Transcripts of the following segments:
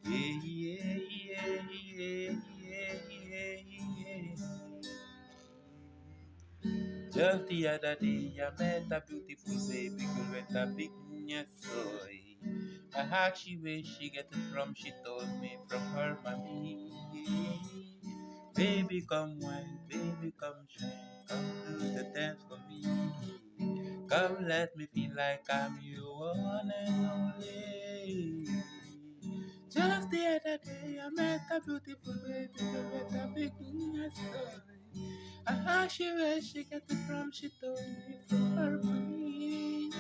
Yeah, yeah, yeah, yeah, yeah, yeah. Just the other day, I met a beautiful baby girl with a big soy. I asked she where she get it from. She told me from her mommy. Baby, come wine, baby, come shine, come do the dance for me. Come, let me feel like I'm your one and only. Just the other day, I met a beautiful baby girl with a big soy. I asked she where she get it from. She told me from her mommy.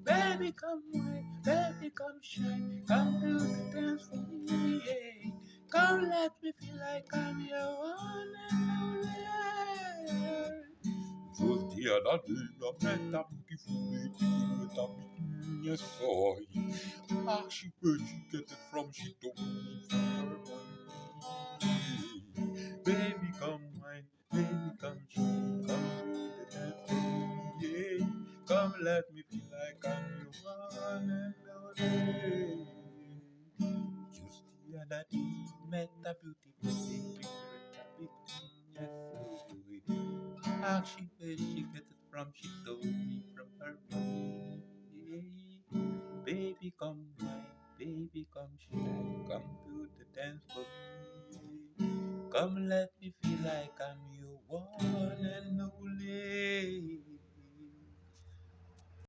Baby, come wine, baby, come shine, come do the dance for me. Come, let me feel like I'm your one and only. Just the other day, I met a beautiful lady with a big soy. I asked she where she get it from. She told me from her mommy. Baby, come wine, baby, come shine, come do the dance for me. Come, let me feel like I'm your one and only. Just the other day, met a beautiful baby with a big soy. Asked she where she get it from. She told me from her mommy. Baby, come wine, baby, come shine, come do the dance for me. Come, let me feel like I'm your one and only.